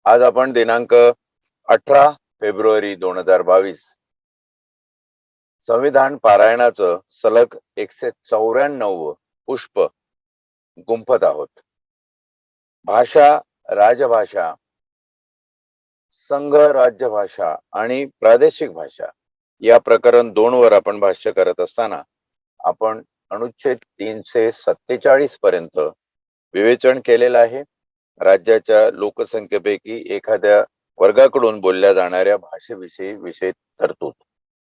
आज आपण दिनांक 18 फेब्रुवारी 2022 संविधान पारायणाचं सलग 194 पुष्प गुंफत आहोत. भाषा, राजभाषा, संघ राज्यभाषा आणि प्रादेशिक भाषा या प्रकरण 2 वर आपण भाष्य करत असताना आपण अनुच्छेद 347 पर्यंत विवेचन केलेलं आहे. राज्याच्या लोकसंख्येपैकी एखाद्या वर्गाकडून बोलल्या जाणाऱ्या भाषेविषयी विषय तरतूद.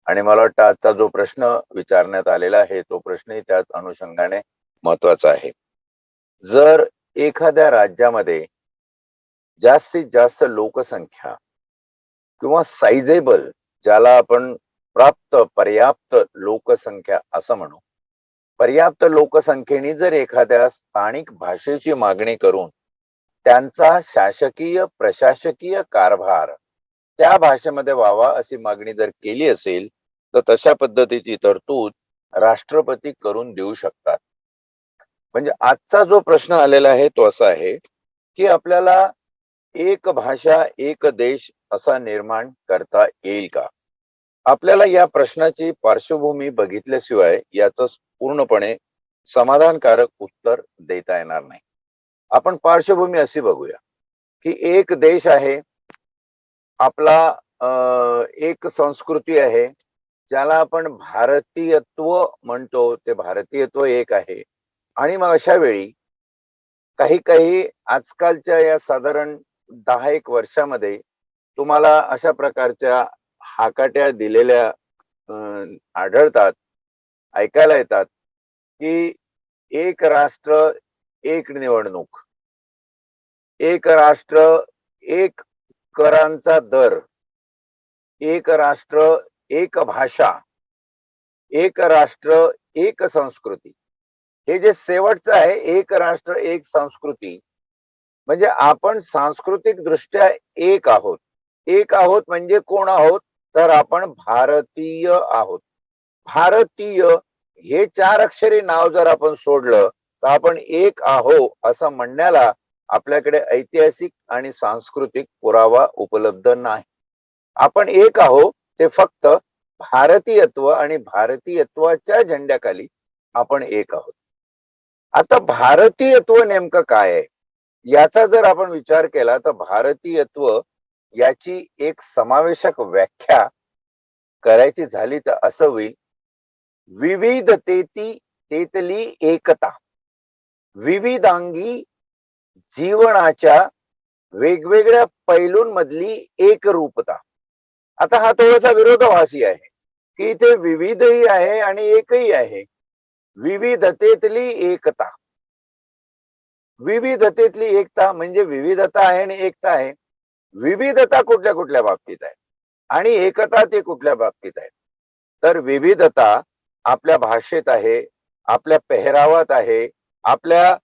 आणि मला वाटतं आजचा जो प्रश्न विचारण्यात आलेला आहे तो प्रश्नही त्याच अनुषंगाने महत्वाचा आहे. जर एखाद्या राज्यामध्ये जास्तीत जास्त लोकसंख्या किंवा साइजेबल, ज्याला आपण पर्याप्त लोकसंख्या असं म्हणू, पर्याप्त लोकसंख्येने जर एखाद्या स्थानिक भाषेची मागणी करून त्यांचा शासकीय प्रशासकीय कारभार त्या भाषेमध्ये व्हावा अशी मागणी जर केली असेल तर तशा पद्धतीची तरतूद राष्ट्रपती करून देऊ शकतात. म्हणजे आजचा जो प्रश्न आलेला आहे तो असा आहे की आपल्याला एक भाषा एक देश असा निर्माण करता येईल का? आपल्याला या प्रश्नाची पार्श्वभूमी बघितल्याशिवाय याचं पूर्णपणे समाधानकारक उत्तर देता येणार नाही. आपण पार्श्वभूमी अशी बघूया की एक देश आहे, आपला एक संस्कृती आहे ज्याला आपण भारतीयत्व म्हणतो. ते भारतीयत्व एक आहे. आणि मग अशा वेळी काही काही आजकालच्या या साधारण 10-1 वर्षामध्ये तुम्हाला अशा प्रकारच्या हाकाट्या दिलेल्या आढळतात, ऐकायला येतात की एक राष्ट्र एक निवडणूक, एक राष्ट्र एक करांचा दर, एक राष्ट्र एक भाषा, एक राष्ट्र एक संस्कृती. हे जे शेवटचं आहे, एक राष्ट्र एक संस्कृती, म्हणजे आपण सांस्कृतिक दृष्ट्या एक आहोत. एक आहोत म्हणजे कोण आहोत? तर आपण भारतीय आहोत. भारतीय हे 4 अक्षरी नाव जर आपण सोडलं तर आपण एक आहो असं म्हणण्याला आपल्याकडे ऐतिहासिक आणि सांस्कृतिक पुरावा उपलब्ध नाही. आपण एक आहो ते फक्त भारतीयत्व आणि भारतीयत्वाच्या झेंड्याखाली आपण एक आहोत. आता भारतीयत्व नेमकं काय आहे याचा जर आपण विचार केला तर भारतीयत्व याची एक समावेशक व्याख्या करायची झाली तर असं होईल: विविधतेतली एकता, विविधांगी जीवनाच्या वेगवेगळ्या पैलूंमधली एकरूपता. आता हा थोडासा विरोधाभासी आहे की इथे विविधही आहे आणि एकही आहे. विविधतेतली एकता, विविधतेतली एकता म्हणजे विविधता आहे आणि एकता आहे. विविधता कुठल्या कुठल्या बाबतीत आहे आणि एकता ते कुठल्या बाबतीत आहे? तर विविधता आपल्या भाषेत आहे, आपल्या पेहरावात आहे, आपल्या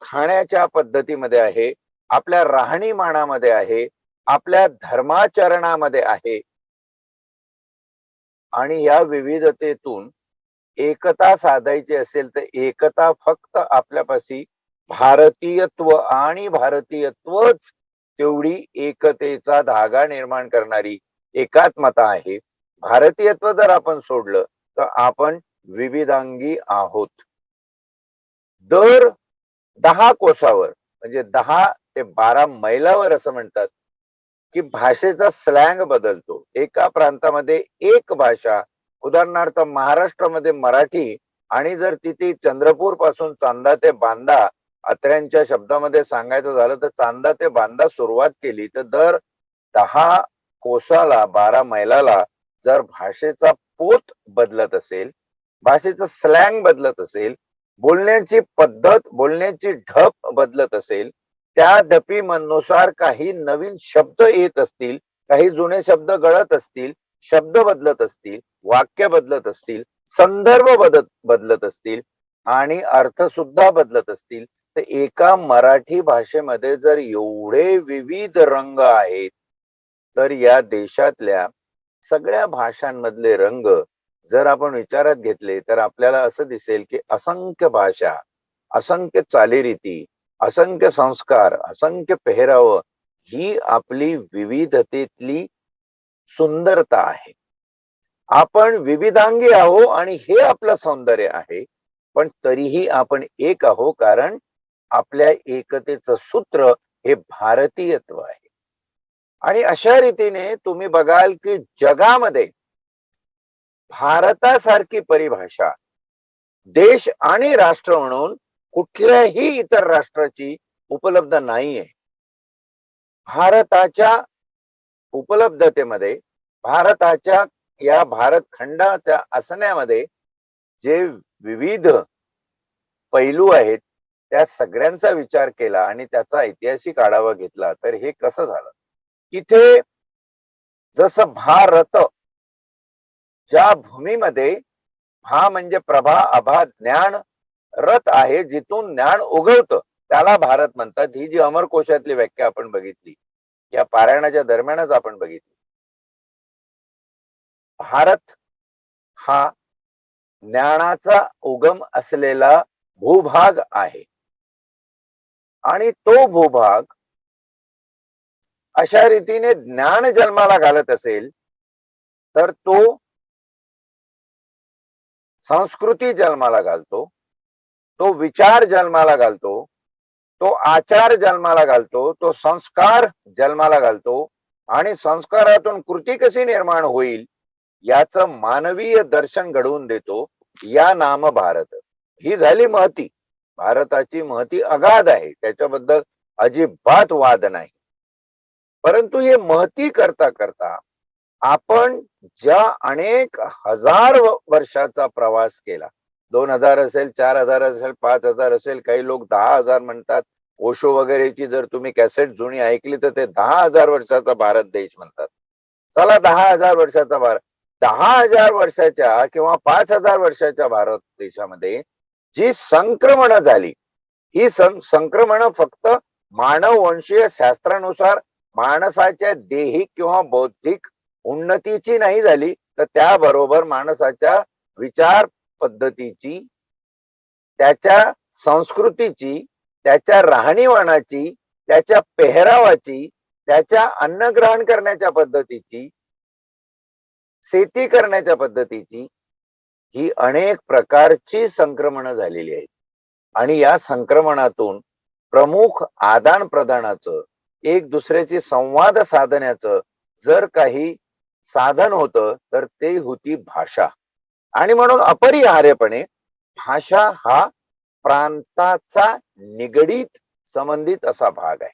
खाण्याच्या पद्धतीमध्ये आहे, आपल्या राहणीमानामध्ये आहे, आपल्या धर्माचरणामध्ये आहे. आणि या विविधतेतून एकता साधायची असेल तर एकता फक्त आपल्यापाशी भारतीयत्व आणि भारतीयत्वच तेवढी एकतेचा धागा निर्माण करणारी एकात्मता आहे. भारतीयत्व जर आपण सोडलं तर आपण विविधांगी आहोत. दर 10 कोसावर म्हणजे 10 ते 12 मैलावर असं म्हणतात की भाषेचा स्लँग बदलतो. एका प्रांतामध्ये एक भाषा, उदाहरणार्थ महाराष्ट्रामध्ये मराठी, आणि जर तिथे चंद्रपूर पासून चांदा ते बांदा अत्र्यांच्या शब्दामध्ये सांगायचं झालं तर चांदा ते बांदा सुरुवात केली तर दर 10 कोसाला 12 मैलाला जर भाषेचा पोत बदलत असेल, भाषेचं स्लँग बदलत असेल, बोलण्याची पद्धत, बोलण्याची ढब बदलत असेल, त्या ढपीनुसार काही नवीन शब्द येत असतील, काही जुने शब्द गळत असतील, शब्द बदलत असतील, वाक्य बदलत असतील, संदर्भ बदलत असतील आणि अर्थ सुद्धा बदलत असतील, तर एका मराठी भाषेमध्ये जर एवढे विविध रंग आहेत तर या देशातल्या सगळ्या भाषांमधले रंग जर आपण विचारात घेतले तर आपल्याला असं दिसेल की असंख्य भाषा, असंख्य चालीरीती, असंख्य संस्कार, असंख्य पेहराव ही आपली विविधतेतली सुंदरता आहे. आपण विविधांगी आहो आणि हे आपलं सौंदर्य आहे. पण तरीही आपण एक आहो, कारण आपल्या एकतेचं सूत्र हे भारतीयत्व आहे. आणि अशा रीतीने तुम्ही बघाल की जगामध्ये भारतासारखी परिभाषा देश आणि राष्ट्र म्हणून कुठल्याही इतर राष्ट्राची उपलब्ध नाहीये. भारताच्या उपलब्धतेमध्ये, भारताच्या या भारत खंडाच्या असण्यामध्ये जे विविध पैलू आहेत, त्या सगळ्यांचा विचार केला आणि त्याचा ऐतिहासिक आढावा घेतला तर हे कसं झालं. इथे जसं भारत, ज्या भूमीमध्ये भा म्हणजे प्रभा, अभा, ज्ञान, रथ आहे, जिथून ज्ञान उगवतं त्याला भारत म्हणतात. ही जी अमरकोशातली व्याख्या आपण बघितली, या पारायणाच्या दरम्यानच आपण बघितली. भारत हा ज्ञानाचा उगम असलेला भूभाग आहे आणि तो भूभाग अशा रीतीने ज्ञान जन्माला घालत असेल तर तो संस्कृती जन्माला घालतो, तो विचार जन्माला घालतो, तो आचार जन्माला घालतो, तो संस्कार जन्माला घालतो आणि संस्कारातून कृती कशी निर्माण होईल याचं मानवीय दर्शन घडवून देतो. या नाम भारत. ही झाली महती. भारताची महती अगाध आहे, त्याच्याबद्दल अजिबात वाद नाही. परंतु हे महती करता करता आपण ज्या अनेक हजार वर्षाचा प्रवास केला, 2000 असेल, 4000 असेल, 5000 असेल, काही लोक 10,000 म्हणतात. ओशो वगैरेची जर तुम्ही कॅसेट जुनी ऐकली तर ते 10,000 वर्षाचा भारत देश म्हणतात. चला 10,000 वर्षाचा भारत, 10,000 वर्षाच्या किंवा 5,000 वर्षाच्या भारत देशामध्ये जी संक्रमण झाली, ही संक्रमण फक्त मानववंशीय शास्त्रानुसार माणसाच्या देहिक किंवा बौद्धिक उन्नतीची नाही झाली, तर त्याबरोबर माणसाच्या विचार पद्धतीची, त्याच्या संस्कृतीची, त्याच्या राहणीमानाची, त्याच्या पेहरावाची, त्याच्या अन्न ग्रहण करण्याच्या पद्धतीची, शेती करण्याच्या पद्धतीची, ही अनेक प्रकारची संक्रमण झालेली आहेत. आणि या संक्रमणातून प्रमुख आदान प्रदानाचं, एक दुसऱ्याची संवाद साधण्याचं जर काही साधन होतं तर ते होती भाषा. आणि म्हणून अपरिहार्यपणे भाषा हा प्रांताचा निगडीत संबंधित असा भाग आहे.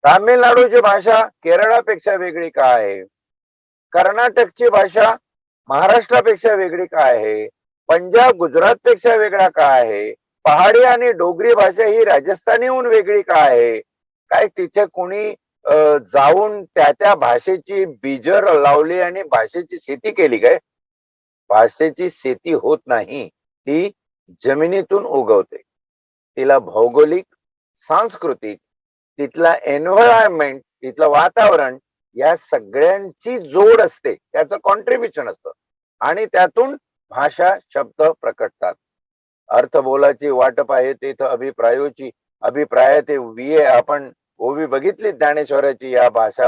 तामिळनाडूची भाषा केरळापेक्षा वेगळी का आहे? कर्नाटकची भाषा महाराष्ट्रापेक्षा वेगळी का आहे? पंजाब गुजरात पेक्षा वेगळा का आहे? पहाडी आणि डोगरी भाषा ही राजस्थानीहून वेगळी का आहे? काय तिथे कोणी जाऊन त्या भाषेची बीज लावली आणि भाषेची शेती केली काय? भाषेची शेती होत नाही, ती जमिनीतून उगवते. तिला भौगोलिक, सांस्कृतिक, तिथला एन्व्हायरमेंट, तिथलं वातावरण, या सगळ्यांची जोड असते, त्याचं कॉन्ट्रीब्युशन असतं आणि त्यातून भाषा शब्द प्रकटतात. अर्थबोलाची वाटप आहे तिथं अभिप्रायोची, अभिप्राय ते विये. आपण ओवी बघितली ज्ञानेश्वराची या भाषा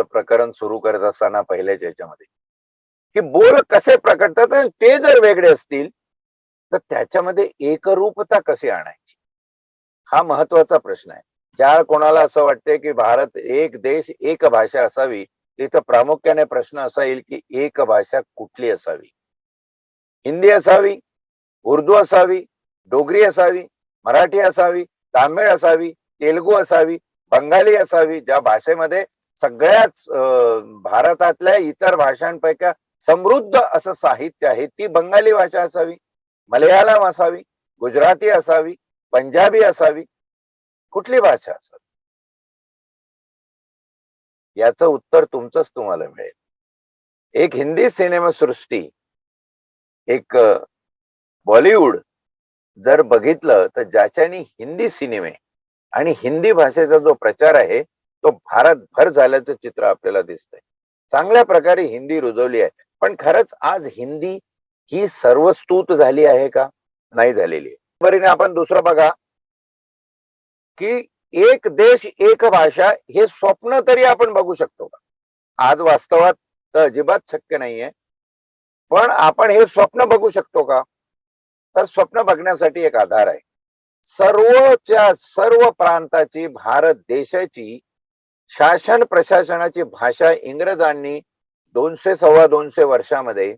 प्रकरण सुरू करत असताना पहिल्याच्या याच्यामध्ये, की बोल कसे प्रकटतात आणि ते जर वेगळे असतील तर त्याच्यामध्ये एकरूपता कशी आणायची, हा महत्वाचा प्रश्न आहे. ज्या कोणाला असं वाटतंय की भारत एक देश एक भाषा असावी, तिथं प्रामुख्याने प्रश्न असा येईल की एक भाषा कुठली असावी? हिंदी असावी, उर्दू असावी, डोगरी असावी, मराठी असावी, तामिळ असावी, तेलुगू असावी, बंगाली असावी, ज्या भाषेमध्ये सगळ्याच भारतातल्या इतर भाषांपैकी समृद्ध असं साहित्य आहे, ती बंगाली भाषा असावी, मल्याळम असावी, गुजराती असावी, पंजाबी असावी, कुठली भाषा असावी? याचं उत्तर तुमचंच तुम्हाला मिळेल. एक हिंदी सिनेमासृष्टी, एक बॉलिवूड जर बघितलं तर ज्याच्यानी हिंदी सिनेमे आणि हिंदी भाषेचा जो प्रचार आहे तो भारतभर झाल्याचं चित्र आपल्याला दिसतंय. चांगल्या प्रकारे हिंदी रुजवली आहे. पण खरंच आज हिंदी ही सर्वस्तुत झाली आहे का? नाही झालेली आहे. बरीने आपण दुसरं बघा की एक देश एक भाषा हे स्वप्न तरी आपण बघू शकतो का? आज वास्तवात तर अजिबात शक्य नाहीये. पण आपण हे स्वप्न बघू शकतो का? तर स्वप्न बघण्यासाठी एक आधार आहे. सर्वच्या सर्व प्रांताची भारत देशाची शासन प्रशासनाची भाषा इंग्रजांनी 200 सव्वा 200 वर्षामध्ये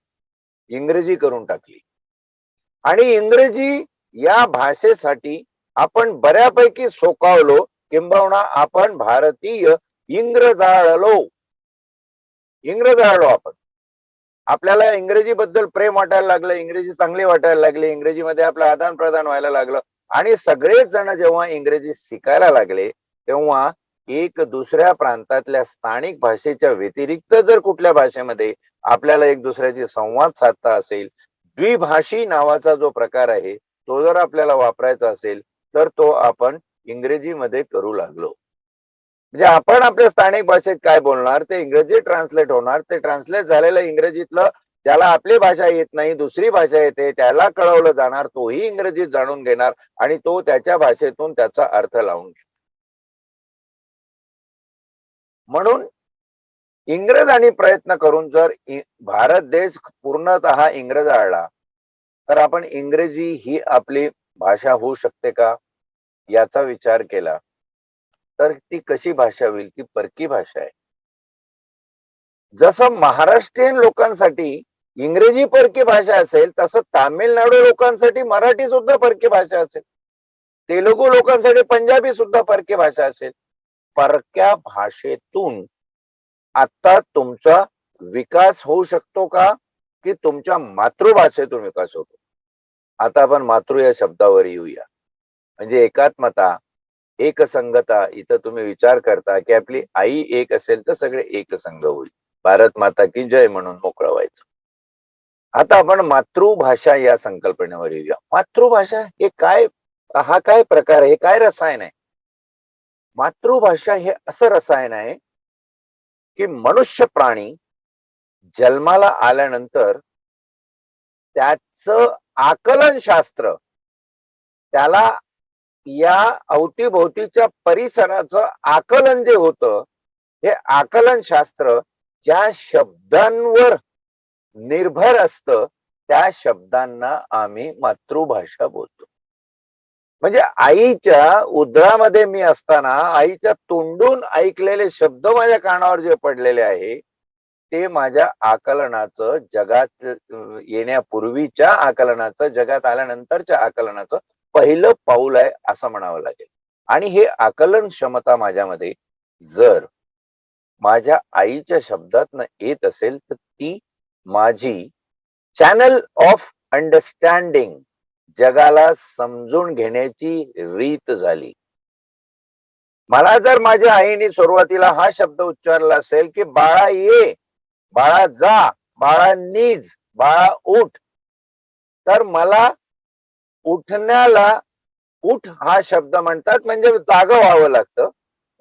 इंग्रजी करून टाकली. आणि इंग्रजी या भाषेसाठी आपण बऱ्यापैकी सोकावलो, किंबहुना आपण भारतीय इंग्रजाळलो. इंग्रजाळलो आपण. आपल्याला इंग्रजीबद्दल प्रेम वाटायला लागलं, इंग्रजी चांगली वाटायला लागली, इंग्रजीमध्ये आपलं आदान प्रदान व्हायला लागलं. आणि सगळेच जण जेव्हा इंग्रजी शिकायला लागले, तेव्हा एक दुसऱ्या प्रांतातल्या स्थानिक भाषेच्या व्यतिरिक्त जर कुठल्या भाषेमध्ये आपल्याला एक दुसऱ्याशी संवाद साधता असेल, द्विभाषी नावाचा जो प्रकार आहे तो जर आपल्याला वापरायचा असेल, तर तो आपण इंग्रजीमध्ये करू लागलो. म्हणजे आपण आपल्या स्थानिक भाषेत काय बोलणार ते इंग्रजी ट्रान्सलेट होणार. ते ट्रान्सलेट झालेलं इंग्रजीतलं ज्याला आपली भाषा येत नाही, दुसरी भाषा येते, त्याला कळवलं जाणार, तोही इंग्रजीत जाणून घेणार आणि तो त्याच्या भाषेतून त्याचा अर्थ लावून घेणार. म्हणून इंग्रजांनी प्रयत्न करून जर भारत देश पूर्णतः इंग्रजाळला, तर आपण इंग्रजी ही आपली भाषा होऊ शकते का याचा विचार केला, तर ती कशी भाषा होईल? ती परकी भाषा आहे. जसं महाराष्ट्रीयन लोकांसाठी इंग्रजी परकी भाषा असेल, तसं तामिळनाडू लोकांसाठी मराठी सुद्धा परकी भाषा असेल, तेलुगू लोकांसाठी पंजाबी सुद्धा परकी भाषा असेल. परक्या भाषेतून आता तुमचा विकास होऊ शकतो का, की तुमच्या मातृभाषेतून विकास होतो? आता आपण मातृ या शब्दावर येऊया. म्हणजे एकात्मता, एकसंगता. इथं तुम्ही विचार करता की आपली आई एक असेल तर सगळे एकसंग होईल. भारत माता की जय म्हणून मोकळं व्हायचं. आता आपण मातृभाषा या संकल्पनेवर येऊया. मातृभाषा हे काय? हा काय प्रकार आहे? हे काय रसायन आहे? मातृभाषा हे असं रसायन आहे की मनुष्य प्राणी जन्माला आल्यानंतर त्याचं आकलन शास्त्र, त्याला या अवतीभोवतीच्या परिसराचं आकलन जे होतं, हे आकलन शास्त्र ज्या शब्दांवर निर्भर असतं, त्या शब्दांना आम्ही मातृभाषा बोलतो. म्हणजे आईच्या उदरामध्ये मी असताना आईच्या तोंडून ऐकलेले शब्द माझ्या कानावर जे पडलेले आहे, ते माझ्या आकलनाचं, जगात येण्यापूर्वीच्या आकलनाचं, जगात आल्यानंतरच्या आकलनाचं पहिलं पाऊल आहे असं म्हणावं लागेल. आणि हे आकलन क्षमता माझ्यामध्ये जर माझ्या आईच्या शब्दातनं येत असेल, तर ती माझी चॅनल ऑफ अंडरस्टँडिंग, जगाला समजून घेण्याची रीत झाली. मला जर माझ्या आईने सुरुवातीला हा शब्द उच्चारला असेल की बाळा ये, बाळा जा, बाळा निज, बाळा उठ, तर मला उठण्याला उठ हा शब्द म्हणतात म्हणजे जागं व्हावं लागतं.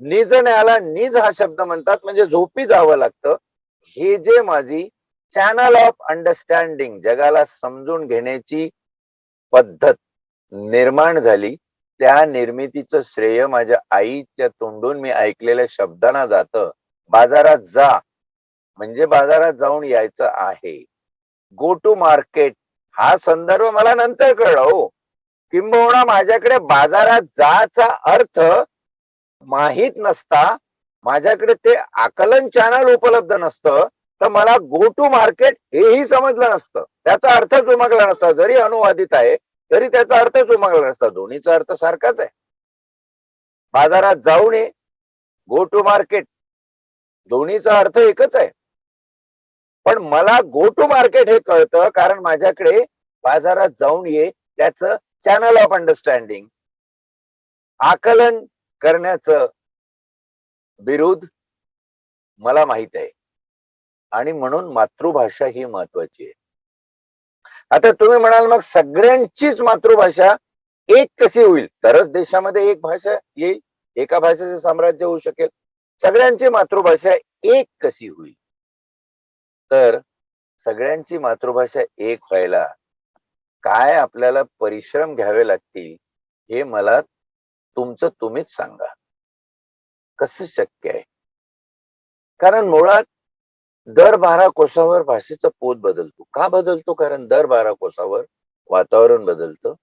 निजण्याला निज हा शब्द म्हणतात म्हणजे झोपी जावं लागतं. हे जे माझी चॅनल ऑफ अंडरस्टँडिंग, जगाला समजून घेण्याची पद्धत निर्माण झाली, त्या निर्मितीचं श्रेय माझ्या आईच्या तोंडून मी ऐकलेल्या शब्दांना जातं. बाजारात जा म्हणजे बाजारात जाऊन यायचं आहे. गो टू मार्केट हा संदर्भ मला नंतर कळला हो. किंबहुना माझ्याकडे बाजारात जायचा अर्थ माहीत नसता, माझ्याकडे ते आकलन चॅनल उपलब्ध नसतं, तर मला गो टू मार्केट हेही समजलं नसतं. त्याचा अर्थच उमगला नसता. जरी अनुवादित आहे तरी त्याचा अर्थच उमगला नसता. दोन्हीचा अर्थ सारखाच आहे. बाजारात जाऊ नये, गो टू मार्केट, दोन्हीचा अर्थ एकच आहे. पण मला गो टू मार्केट हे कळतं कारण माझ्याकडे बाजारात जाऊन ये त्याचं चॅनल ऑफ अंडरस्टँडिंग, आकलन करण्याचं बिरुद मला माहित आहे. आणि म्हणून मातृभाषा ही महत्वाची आहे. आता तुम्ही म्हणाल मग सगळ्यांचीच मातृभाषा एक कशी होईल? तरच देशामध्ये एक भाषा येईल, एका भाषेचं साम्राज्य होऊ शकेल. सगळ्यांची मातृभाषा एक कशी होईल? तर सगळ्यांची मातृभाषा एक व्हायला काय आपल्याला परिश्रम घ्यावे लागतील, हे मला तुम्हीच सांगा. कसं शक्य आहे? कारण मुळात दर 12 कोसावर भाषेचा पोत बदलतो. का बदलतो? कारण दर 12 कोसावर वातावरण बदलतं.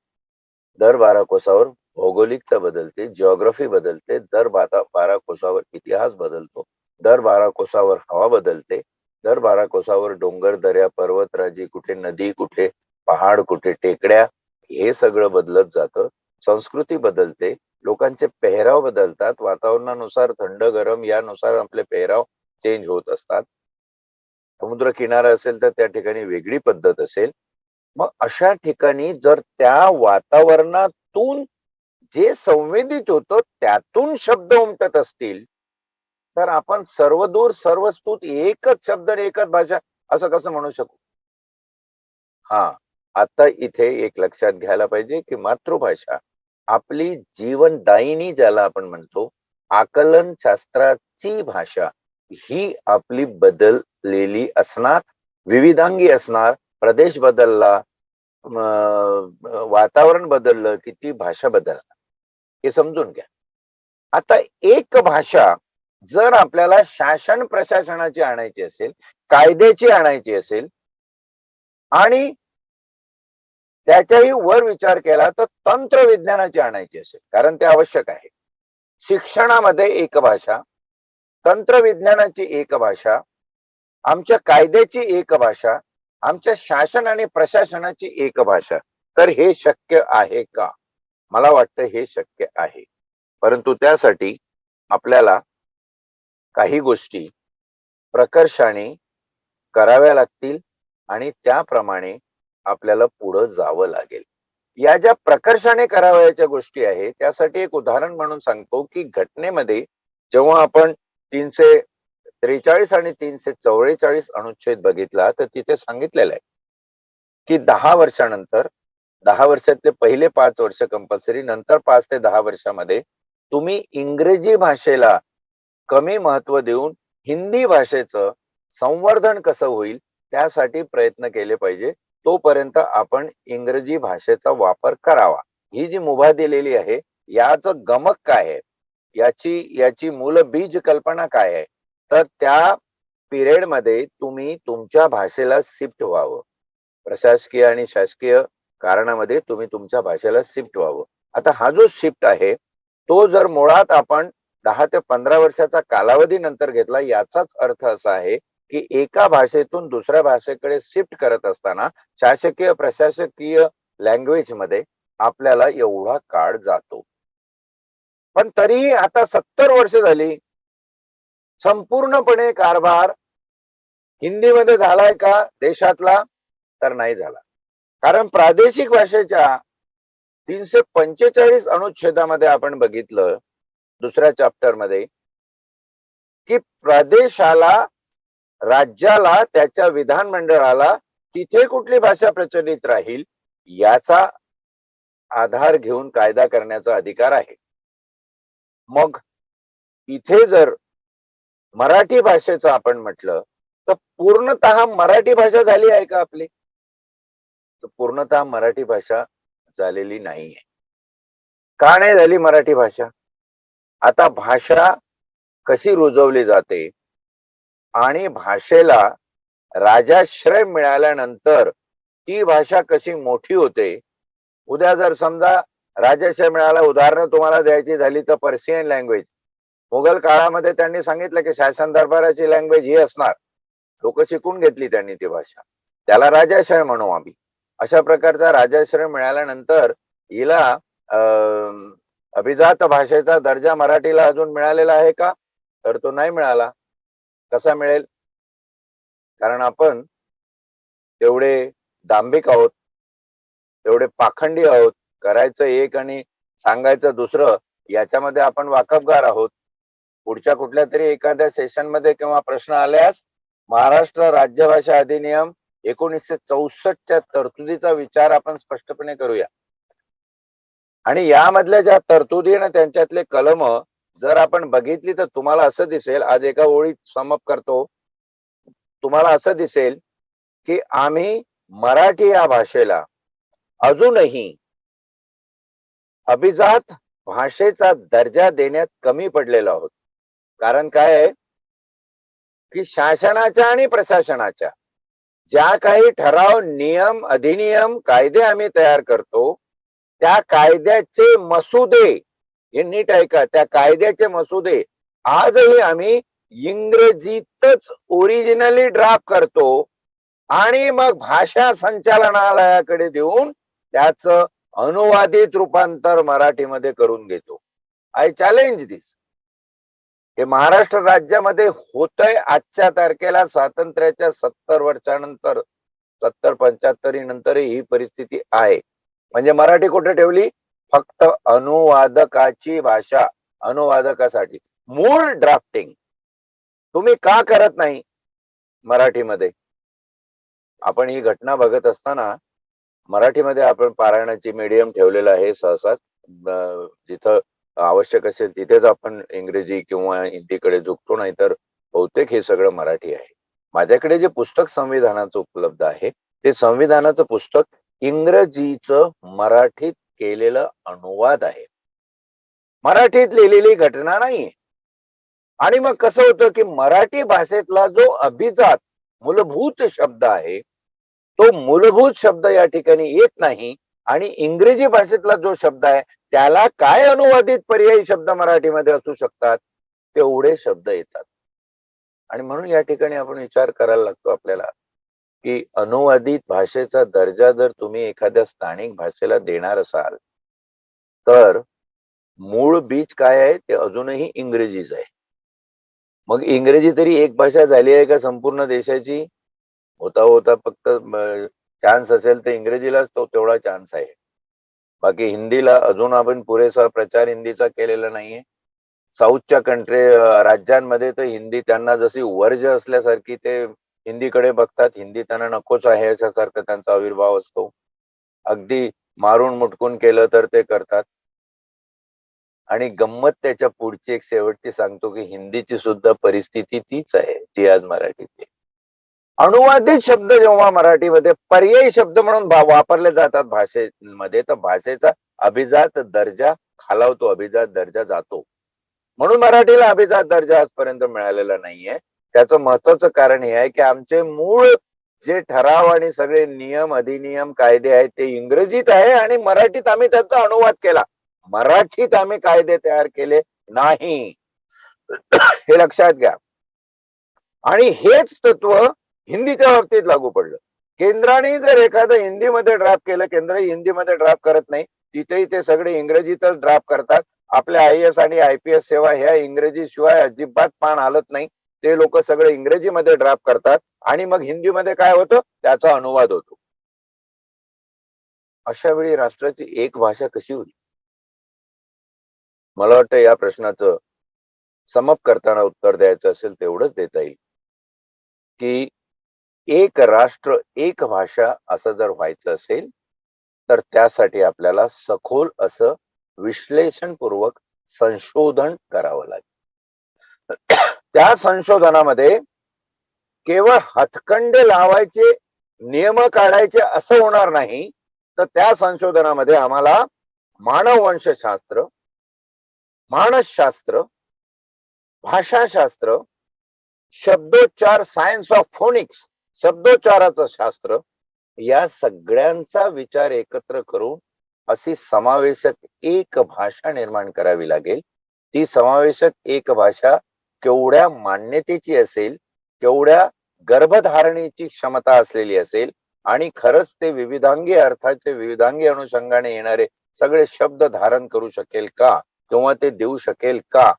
दर 12 कोसावर भौगोलिकता बदलते, जिओग्राफी बदलते. दर 12 कोसावर इतिहास बदलतो. दर 12 कोसावर हवा बदलते. दर 12 कोसावर डोंगर, दऱ्या, पर्वतराजी, कुठे नदी, कुठे पहाड, कुठे टेकड्या, हे सगळं बदलत जातं. संस्कृती बदलते. लोकांचे पेहराव बदलतात. वातावरणानुसार थंड, गरम यानुसार आपले पेहराव चेंज होत असतात. समुद्र किनारा असेल तर त्या ठिकाणी वेगळी पद्धत असेल. मग अशा ठिकाणी जर त्या वातावरणातून जे संवेदित होतं त्यातून शब्द उमटत असतील, तर आपण सर्वदूर सर्वस्तुत एकच शब्द आणि एकच भाषा असं कसं म्हणू शकू? हां, आता इथे एक लक्षात घ्यायला पाहिजे, की मातृभाषा आपली जीवनदायिनी ज्याला आपण म्हणतो, आकलन शास्त्राची भाषा ही आपली बदललेली असणार, विविधांगी असणार. प्रदेश बदलला, वातावरण बदललं, की ती भाषा बदलणार. हे समजून घ्या. आता एक भाषा जर आपल्याला शासन प्रशासनाची आणायची असेल, कायद्याची आणायची असेल आणि त्याच्याही वर विचार केला तर तंत्रविज्ञानाची आणायची असेल, कारण ते आवश्यक आहे. शिक्षणामध्ये एक भाषा, तंत्रविज्ञानाची एक भाषा, आमच्या कायद्याची एक भाषा, आमच्या शासन आणि प्रशासनाची एक भाषा. तर हे शक्य आहे का? मला वाटतं हे शक्य आहे. परंतु त्यासाठी आपल्याला काही गोष्टी प्रकर्षाने कराव्या लागतील आणि त्याप्रमाणे आपल्याला पुढं जावं लागेल. या ज्या प्रकर्षाने करावयाच्या गोष्टी आहेत, त्यासाठी एक उदाहरण म्हणून सांगतो, की घटनेमध्ये जेव्हा आपण 343 आणि 344 अनुच्छेद बघितला, तर तिथे सांगितलेलं आहे, की 10 वर्षानंतर 10 वर्षातले पहिले 5 वर्ष कंपल्सरी, नंतर 5 ते 10 वर्षामध्ये तुम्ही इंग्रजी भाषेला कमी महत्व देऊन हिंदी भाषेचं संवर्धन कसं होईल त्यासाठी प्रयत्न केले पाहिजे. तोपर्यंत आपण इंग्रजी भाषेचा वापर करावा. ही जी मुभा दिलेली आहे, याचं गमक काय आहे? याची मूलबीज कल्पना काय आहे? तर त्या पिरियडमध्ये तुम्ही तुमच्या भाषेला शिफ्ट व्हावं. प्रशासकीय आणि शासकीय कारणामध्ये तुम्ही तुमच्या भाषेला शिफ्ट व्हावं. आता हा जो शिफ्ट आहे, तो जर मुळात आपण 10 ते 15 वर्षाचा कालावधी नंतर घेतला, याचाच अर्थ असा आहे, की एका भाषेतून दुसऱ्या भाषेकडे शिफ्ट करत असताना शासकीय प्रशासकीय लँग्वेज मध्ये आपल्याला एवढा काळ जातो. पण तरीही आता 70 वर्ष झाली, संपूर्णपणे कारभार हिंदीमध्ये झालाय का देशातला? तर नाही झाला. कारण प्रादेशिक भाषेच्या 345 अनुच्छेदामध्ये आपण बघितलं दुसऱ्या चॅप्टर मध्ये, की प्रदेशाला, राज्याला, त्याच्या विधानमंडळाला तिथे कुठली भाषा प्रचलित राहील याचा आधार घेऊन कायदा करण्याचा अधिकार आहे. मग इथे जर मराठी भाषेचं आपण म्हटलं तर पूर्णतः मराठी भाषा झाली आहे का आपली? तर पूर्णतः मराठी भाषा झालेली नाहीये. का नाही झाली मराठी भाषा? आता भाषा कशी रुजवली जाते आणि भाषेला राजाश्रय मिळाल्यानंतर ती भाषा कशी मोठी होते. उद्या जर समजा राजाश्रय मिळाला, उदाहरणं तुम्हाला द्यायची झाली तर पर्शियन लँग्वेज. मुघल काळामध्ये त्यांनी सांगितलं की शासन दरबाराची लँग्वेज ही असणार. लोक शिकून घेतली त्यांनी ती भाषा. त्याला राजाश्रय म्हणू आम्ही. अशा प्रकारचा राजाश्रय मिळाल्यानंतर हिला अभिजात भाषेचा दर्जा मराठीला अजून मिळालेला आहे का? तर तो नाही मिळाला. कसा मिळेल? कारण आपण तेवढे दांभिक आहोत, तेवढे पाखंडी आहोत. करायचं एक आणि सांगायचं दुसरं, याच्यामध्ये आपण वाकबगार आहोत. पुढच्या कुठल्या तरी एखाद्या सेशन मध्ये किंवा प्रश्न आल्यास महाराष्ट्र राज्यभाषा अधिनियम 1964च्या तरतुदीचा विचार आपण स्पष्टपणे करूया. आणि यामधल्या ज्या तरतुदी आणि त्यांच्यातले कलम जर आपण बघितली तर तुम्हाला असं दिसेल, आज एका ओळीत समअप करतो, तुम्हाला असं दिसेल की आम्ही मराठी या भाषेला अजूनही अभिजात भाषेचा दर्जा देण्यात कमी पडलेलो आहोत. कारण काय आहे की शासनाच्या आणि प्रशासनाच्या ज्या काही ठराव, नियम, अधिनियम, कायदे आम्ही तयार करतो, त्या कायद्याचे मसुदे, हे नीट ऐका, त्या कायद्याचे मसुदे आजही आम्ही इंग्रजीतच ओरिजिनली ड्राफ्ट करतो आणि मग भाषा संचालनालयाकडे देऊन त्याचं अनुवादित रूपांतर मराठीमध्ये करून घेतो. आय चॅलेंज दिस. हे महाराष्ट्र राज्यामध्ये होतंय आजच्या तारखेला. स्वातंत्र्याच्या 70 वर्षानंतर, 70-75 नंतर ही परिस्थिती आहे. म्हणजे मराठी कुठे ठेवली? फक्त अनुवादकाची भाषा, अनुवादकासाठी. मूळ ड्राफ्टिंग तुम्ही का करत नाही मराठीमध्ये? आपण ही घटना बघत असताना मराठीमध्ये आपण पारायणाची मीडियम ठेवलेलं आहे सहसा. जिथं आवश्यक असेल तिथेच आपण इंग्रजी किंवा हिंदीकडे झुकतो, नाहीतर बहुतेक हे सगळं मराठी आहे. माझ्याकडे जे पुस्तक संविधानाचं उपलब्ध आहे ते संविधानाचं पुस्तक इंग्रजीचं मराठीत केलेलं अनुवाद आहे, मराठीत लिहिलेली घटना नाहीये. आणि मग कसं होतं की मराठी भाषेतला जो अभिजात मूलभूत शब्द आहे तो मूलभूत शब्द या ठिकाणी येत नाही, आणि इंग्रजी भाषेतला जो शब्द आहे त्याला काय अनुवादित पर्यायी शब्द मराठीमध्ये असू शकतात, तेवढे शब्द येतात. आणि म्हणून या ठिकाणी आपण विचार करायला लागतो आपल्याला की अनुवादित भाषेचा दर्जा जर तुम्ही एखाद्या स्थानिक भाषेला देणार असाल तर मूळ बीज काय आहे ते अजूनही इंग्रजीच आहे. मग इंग्रजी तरी एक भाषा झाली आहे का संपूर्ण देशाची? होता होता फक्त चान्स असेल तर इंग्रजीलाच तो तेवढा चान्स आहे. बाकी हिंदीला अजून आपण पुरेसा प्रचार हिंदीचा केलेला नाहीये. साऊथच्या राज्यांमध्ये तर हिंदी त्यांना जशी वर्ज असल्यासारखी ते हिंदीकडे बघतात. हिंदी त्यांना नकोच आहे अशासारखं त्यांचा आविर्भाव असतो. अगदी मारून मुटकून केलं तर ते करतात. आणि गंमत त्याच्या पुढची एक शेवटची सांगतो की हिंदीची सुद्धा परिस्थिती तीच आहे जी आज मराठीची. अनुवादित शब्द जेव्हा मराठीमध्ये पर्यायी शब्द म्हणून वापरले जातात भाषेमध्ये, तर भाषेचा अभिजात दर्जा खालावतो, अभिजात दर्जा जातो. म्हणून मराठीला अभिजात दर्जा आजपर्यंत मिळालेला नाहीये. त्याचं महत्वाचं कारण हे आहे की आमचे मूळ जे ठराव आणि सगळे नियम, अधिनियम, कायदे आहेत ते इंग्रजीत आहे आणि मराठीत आम्ही त्याचा अनुवाद केला. मराठीत आम्ही कायदे तयार केले नाही, हे लक्षात घ्या. आणि हेच तत्व हिंदीच्या बाबतीत लागू पडलं. केंद्राने जर एखादं हिंदीमध्ये ड्राफ्ट केलं, केंद्र हिंदीमध्ये ड्राफ्ट करत नाही, तिथेही ते सगळे इंग्रजीतच ड्राफ्ट करतात. आपल्या IAS आणि IPS सेवा ह्या इंग्रजी शिवाय अजिबात पान हलत नाही. ते लोक सगळे इंग्रजीमध्ये ड्राफ्ट करतात आणि मग हिंदीमध्ये काय होतं त्याचा अनुवाद होतो. अशा वेळी राष्ट्राची एक भाषा कशी होईल? मला वाटतं या प्रश्नाचं समप करताना उत्तर द्यायचं असेल तेवढंच देता येईल की एक राष्ट्र एक भाषा असं जर व्हायचं असेल तर त्यासाठी आपल्याला सखोल असं विश्लेषणपूर्वक संशोधन करावं लागेल. त्या संशोधनामध्ये केवळ हातखंडे लावायचे, नियम काढायचे असं होणार नाही, तर त्या संशोधनामध्ये आम्हाला मानववंशशास्त्र, मानसशास्त्र, भाषाशास्त्र, शब्दोच्चार, सायन्स ऑफ फोनिक्स, शब्दोच्चाराचं शास्त्र, या सगळ्यांचा विचार एकत्र करून अशी समावेशक एक भाषा निर्माण करावी लागेल. ती समावेशक एक भाषा केवढ्या मान्यतेची असेल, केवढ्या गर्भधारणेची क्षमता असलेली असेल आणि खरंच ते विविधांगी अर्थाचे, विविधांगी अनुषंगाने येणारे सगळे शब्द धारण करू शकेल का, किंवा ते देऊ शकेल का,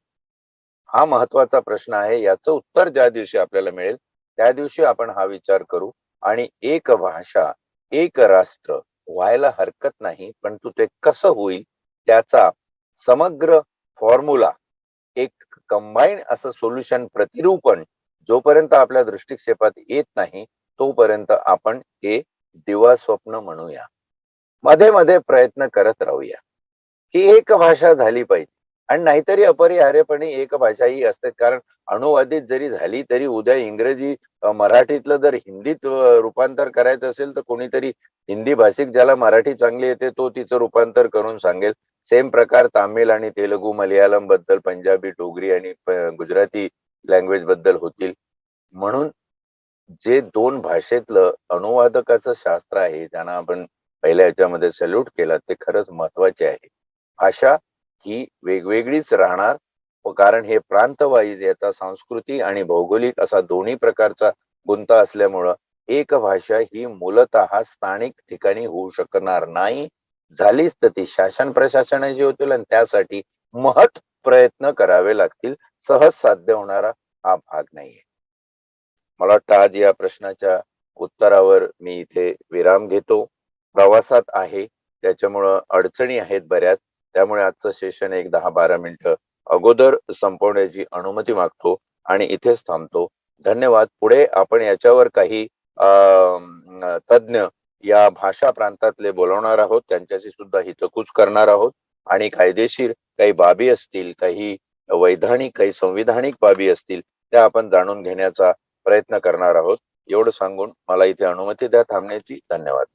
हा महत्वाचा प्रश्न आहे. याचं उत्तर ज्या दिवशी आपल्याला मिळेल त्या दिवशी आपण हा विचार करू आणि एक भाषा एक राष्ट्र व्हायला हरकत नाही, परंतु ते कसं होईल त्याचा समग्र फॉर्म्युला, एक कंबाईन असं सोल्युशन, प्रतिरूपण जोपर्यंत आपल्या दृष्टिक्षेपात येत नाही तोपर्यंत आपण हे दिवा स्वप्न म्हणूया. मध्ये मध्ये प्रयत्न करत राहूया की एक भाषा झाली पाहिजे. आणि नाहीतरी अपरिहार्यपणे एक भाषा ही असते. कारण अनुवादित जरी झाली तरी उद्या इंग्रजी मराठीतलं जर हिंदीत रूपांतर करायचं असेल तर कोणीतरी हिंदी भाषिक ज्याला मराठी चांगली येते तो तिचं रूपांतर करून सांगेल. सेम प्रकार तामिळ आणि तेलुगू, मल्याळम बद्दल, पंजाबी, डोगरी आणि गुजराती लँग्वेज बद्दल होतील. म्हणून जे दोन भाषेतलं अनुवादकाचं शास्त्र आहे, त्यांना आपण पहिल्या ह्याच्यामध्ये सॅल्यूट केला, ते खरंच महत्वाचे आहे. भाषा ही वेगवेगळीच राहणार कारण हे प्रांत वाईज याचा सांस्कृतिक आणि भौगोलिक असा दोन्ही प्रकारचा गुंता असल्यामुळं एक भाषा ही मूलतः स्थानिक ठिकाणी होऊ शकणार नाही. झालीच तर ती शासन प्रशासनाची होतील आणि त्यासाठी महत् प्रयत्न करावे लागतील. सहज साध्य होणारा हा भाग नाहीये. मला वाटतं आज या प्रश्नाच्या उत्तरावर मी इथे विराम घेतो. प्रवासात आहे त्याच्यामुळं अडचणी आहेत बऱ्याच. त्यामुळे आजचं सेशन एक 10-12 मिनिटं अगोदर संपवण्याची अनुमती मागतो आणि इथेच थांबतो. धन्यवाद. पुढे आपण याच्यावर काही तज्ञ या भाषा प्रांतातले बोलवणार आहोत. त्यांच्याशी सुद्धा हितगुज करणार आहोत आणि कायदेशीर काही बाबी असतील, काही वैधानिक, काही संविधानिक बाबी असतील, त्या आपण जाणून घेण्याचा प्रयत्न करणार आहोत. एवढं सांगून मला इथे अनुमती द्या थांबण्याची. धन्यवाद.